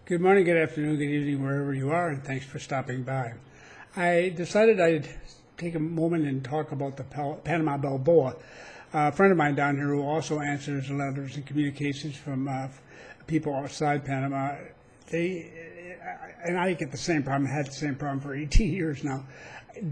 Good morning, good afternoon, good evening, wherever you are, and thanks for stopping by. I decided I'd take a moment and talk about the Panama Balboa. A friend of mine down here who also answers letters and communications from people outside Panama, and I get the same problem, had the same problem for 18 years now,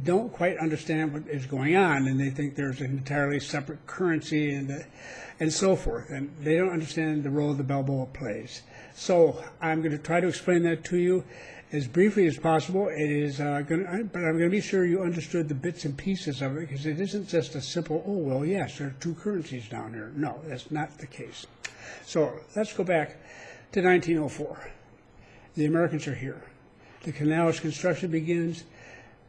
don't quite understand what is going on, and they think there's an entirely separate currency and so forth, and they don't understand the role the Balboa plays. So I'm going to try to explain that to you as briefly as possible. But I'm going to be sure you understood the bits and pieces of it, because it isn't just a simple, oh, well, yes, there are two currencies down here. No, that's not the case. So let's go back to 1904. The Americans are here. The canal's construction begins.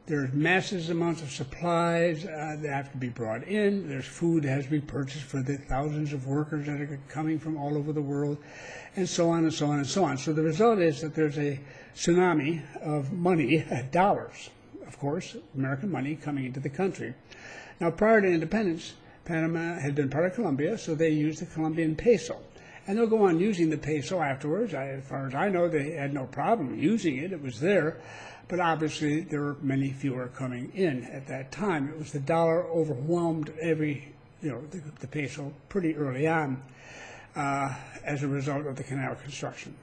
There's massive amounts of supplies that have to be brought in. There's food that has to be purchased for the thousands of workers that are coming from all over the world, and so on and so on and so on. So the result is that there's a tsunami of money, dollars, of course, American money coming into the country. Now, prior to independence, Panama had been part of Colombia, so they used the Colombian peso. And they'll go on using the peso afterwards. As far as I know, they had no problem using it. It was there. But obviously, there were many fewer coming in at that time. It was the dollar overwhelmed the peso pretty early on as a result of the canal construction.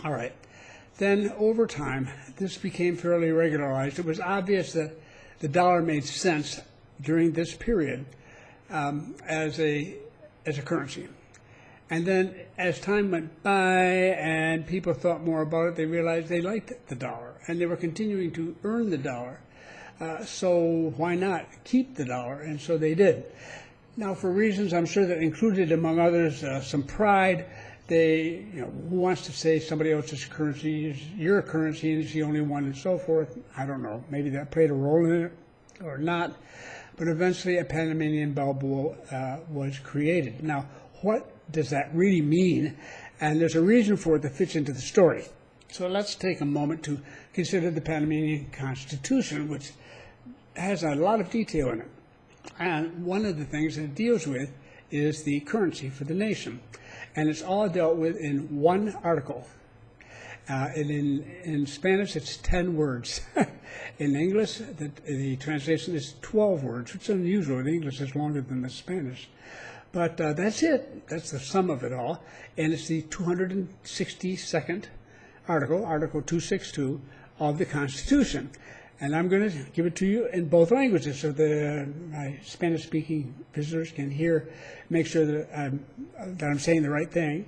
All right. Then over time, this became fairly regularized. It was obvious that the dollar made sense during this period as a currency. And then as time went by and people thought more about it, they realized they liked the dollar, and they were continuing to earn the dollar. So why not keep the dollar? And so they did. Now, for reasons I'm sure that included, among others, some pride. Who wants to say somebody else's currency is your currency and it's the only one, and so forth? I don't know. Maybe that played a role in it or not. But eventually a Panamanian Balboa was created. Now, what does that really mean? And there's a reason for it that fits into the story. So let's take a moment to consider the Panamanian Constitution, which has a lot of detail in it. And one of the things that it deals with is the currency for the nation. And it's all dealt with in one article. And in Spanish, it's 10 words. In English, the translation is 12 words, which is unusual. In English, it's longer than the Spanish. But that's it. That's the sum of it all. And it's the 262nd article, Article 262 of the Constitution. And I'm going to give it to you in both languages so that my Spanish-speaking visitors can make sure that I'm saying the right thing.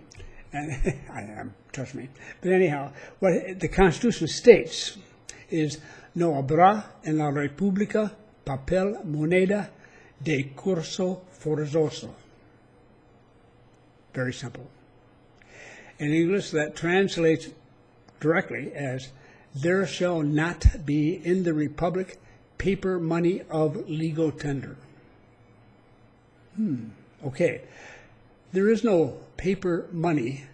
And I am, trust me. But anyhow, what the Constitution states is, no habrá en la República papel moneda de curso forzoso. Very simple. In English, that translates directly as, there shall not be in the Republic paper money of legal tender. Okay. There is no paper money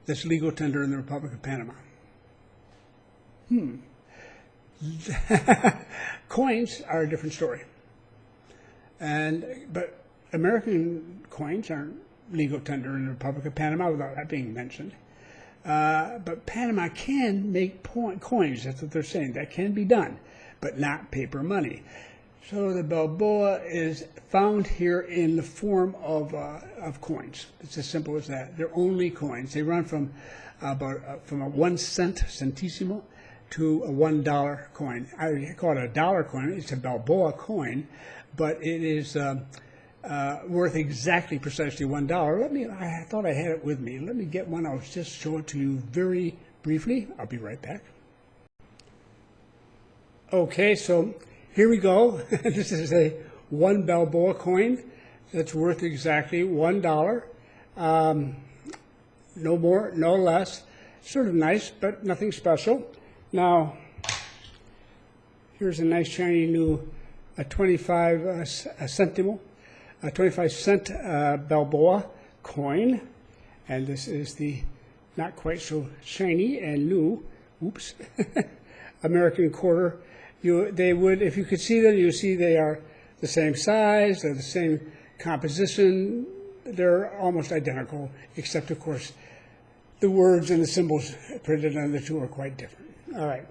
that's legal tender in the Republic of Panama. Coins are a different story. But American coins aren't legal tender in the Republic of Panama without that being mentioned. But Panama can make coins. That's what they're saying. That can be done, but not paper money. So the Balboa is found here in the form of coins. It's as simple as that. They're only coins. They run from a 1 cent centesimo to a $1 coin. I call it a dollar coin. It's a Balboa coin, but it is worth exactly precisely $1. I thought I had it with me. Let me get one. I'll just show it to you very briefly. I'll be right back. Okay, so here we go. This is a 1 Balboa coin that's worth exactly $1. No more, no less. Sort of nice, but nothing special. Now, here's a nice shiny new 25 centimo. A 25 cent Balboa coin, and this is the not quite so shiny and new, American quarter. If you could see them, you see they are the same size, they're the same composition, they're almost identical, except of course the words and the symbols printed on the two are quite different. All right.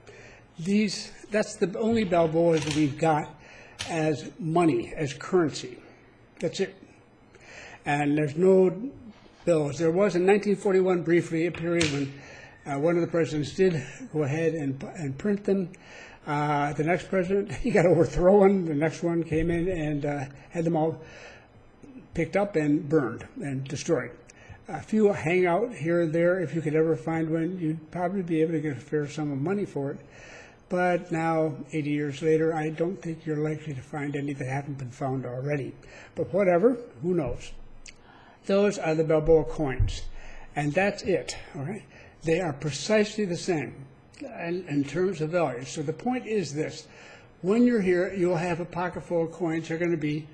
That's the only Balboas that we've got as money, as currency. That's it. And there's no bills. There was in 1941 briefly a period when one of the presidents did go ahead and print them. The next president, he got overthrown. The next one came in and had them all picked up and burned and destroyed. A few hang out here and there. If you could ever find one, you'd probably be able to get a fair sum of money for it. But now, 80 years later, I don't think you're likely to find any that haven't been found already. But whatever, who knows? Those are the Balboa coins. And that's it, all right? They are precisely the same in terms of value. So the point is this. When you're here, you'll have a pocket full of coins. They're going to be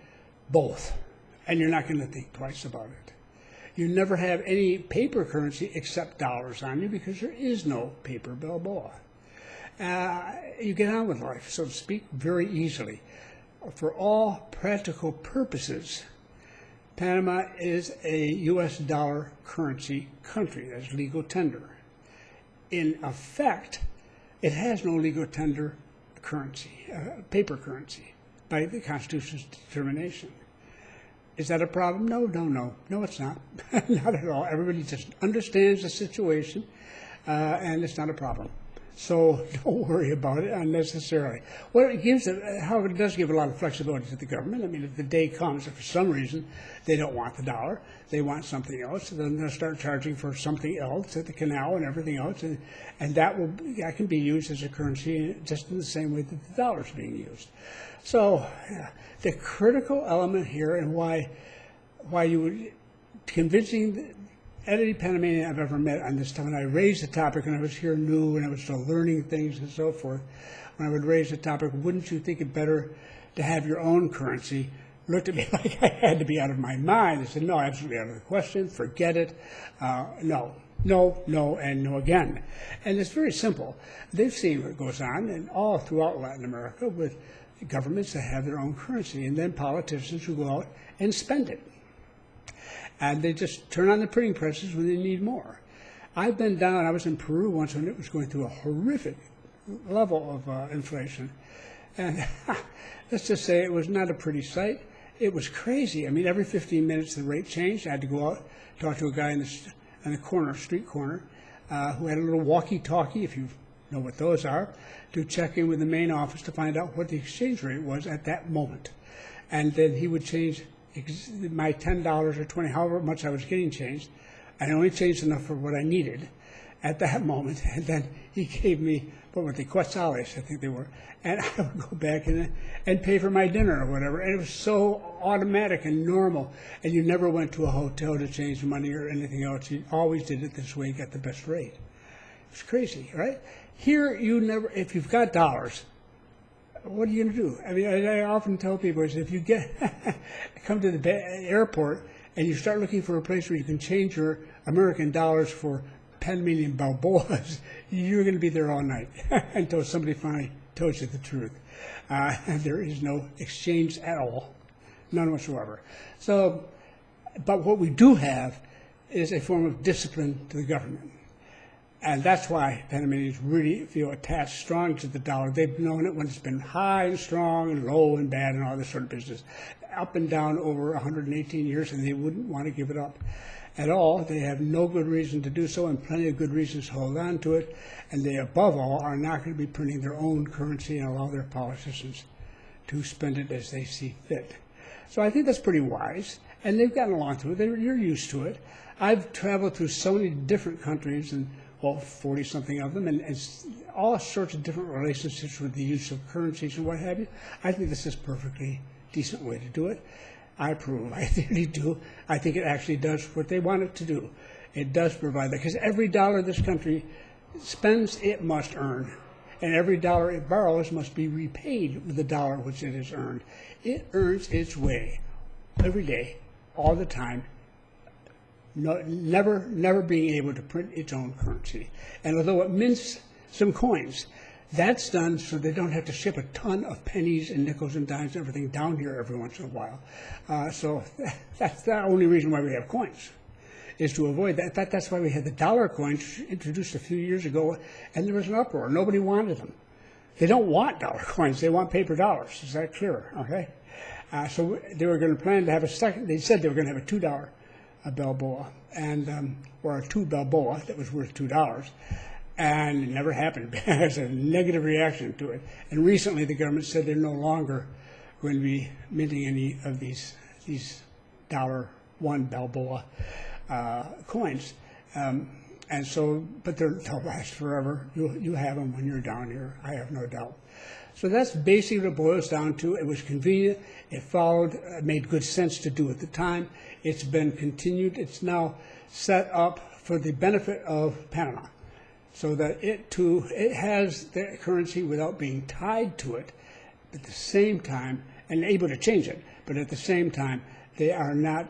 both. And you're not going to think twice about it. You never have any paper currency except dollars on you because there is no paper Balboa. You get on with life, so to speak, very easily. For all practical purposes, Panama is a U.S. dollar currency country. That's legal tender. In effect, it has no legal tender currency, paper currency, by the Constitution's determination. Is that a problem? No, it's not. Not at all. Everybody just understands the situation, and it's not a problem. So don't worry about it unnecessarily. Well, it gives, however, it does give a lot of flexibility to the government. I mean, if the day comes that for some reason they don't want the dollar, they want something else, then they'll start charging for something else at the canal and everything else, and that can be used as a currency just in the same way that the dollar is being used. So the critical element here and why you would convincing any Panamanian I've ever met on this time, when I raised the topic when I was here new and I was still learning things and so forth, when I would raise the topic, wouldn't you think it better to have your own currency, looked at me like I had to be out of my mind. I said, no, absolutely out of the question, forget it, no, and no again. And it's very simple. They've seen what goes on and all throughout Latin America with governments that have their own currency and then politicians who go out and spend it. And they just turn on the printing presses when they need more. I've been down, I was in Peru once when it was going through a horrific level of inflation. And let's just say it was not a pretty sight. It was crazy. I mean, every 15 minutes the rate changed. I had to go out, talk to a guy in the corner, street corner, who had a little walkie-talkie, if you know what those are, to check in with the main office to find out what the exchange rate was at that moment. And then he would change my $10 or $20, however much I was getting changed. I only changed enough for what I needed at that moment. And then he gave me, what were they, quetzales, I think they were. And I would go back and pay for my dinner or whatever. And it was so automatic and normal. And you never went to a hotel to change money or anything else. You always did it this way, got the best rate. It's crazy, right? Here, you never, if you've got dollars, what are you going to do? I mean, I often tell people, if you come to the airport and you start looking for a place where you can change your American dollars for Panamanian Balboas, you're going to be there all night until somebody finally tells you the truth. There is no exchange at all, none whatsoever. So, but what we do have is a form of discipline to the government. And that's why Panamanians really feel attached strong to the dollar. They've known it when it's been high and strong and low and bad and all this sort of business, up and down over 118 years, and they wouldn't want to give it up at all. They have no good reason to do so and plenty of good reasons to hold on to it. And they, above all, are not going to be printing their own currency and allow their politicians to spend it as they see fit. So I think that's pretty wise. And they've gotten along to it. You're used to it. I've traveled through so many different countries and 40-something of them, and all sorts of different relationships with the use of currencies and what have you. I think this is a perfectly decent way to do it. I approve. I really do. I think it actually does what they want it to do. It does provide that, because every dollar this country spends, it must earn. And every dollar it borrows must be repaid with the dollar which it has earned. It earns its way every day, all the time, never being able to print its own currency. And although it mints some coins, that's done so they don't have to ship a ton of pennies and nickels and dimes and everything down here every once in a while. So that's the only reason why we have coins, is to avoid that. In fact, that's why we had the dollar coins introduced a few years ago, and there was an uproar. Nobody wanted them. They don't want dollar coins. They want paper dollars. Is that clear? Okay? So they were going to plan to have a second. They said they were going to have a $2 Balboa, and or a 2 Balboa that was worth $2. And it never happened. There's a negative reaction to it. And recently the government said they're no longer going to be minting any of these $1 Balboa coins. And so, but they'll last forever. You have them when you're down here, I have no doubt. So that's basically what it boils down to. It was convenient. It followed, it made good sense to do at the time. It's been continued. It's now set up for the benefit of Panama, so that it too, it has the currency without being tied to it at the same time, and able to change it, but at the same time, they are not,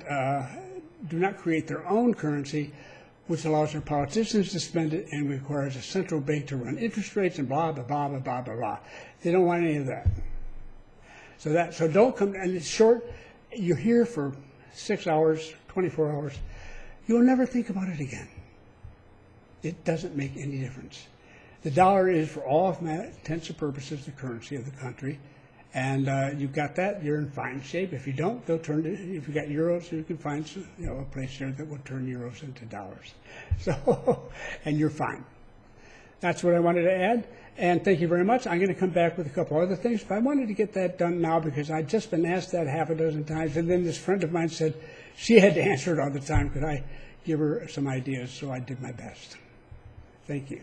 do not create their own currency, which allows their politicians to spend it and requires a central bank to run interest rates and blah, blah, blah, blah, blah, blah, blah. They don't want any of that. So don't come, and it's short, you're here for 6 hours, 24 hours, you'll never think about it again. It doesn't make any difference. The dollar is, for all intents and purposes, the currency of the country. And you've got that, you're in fine shape. If you don't, they'll turn to, if you got euros, you can find some, a place there that will turn euros into dollars. So, and you're fine. That's what I wanted to add. And thank you very much. I'm going to come back with a couple other things, but I wanted to get that done now because I'd just been asked that half a dozen times. And then this friend of mine said she had to answer it all the time. Could I give her some ideas? So I did my best. Thank you.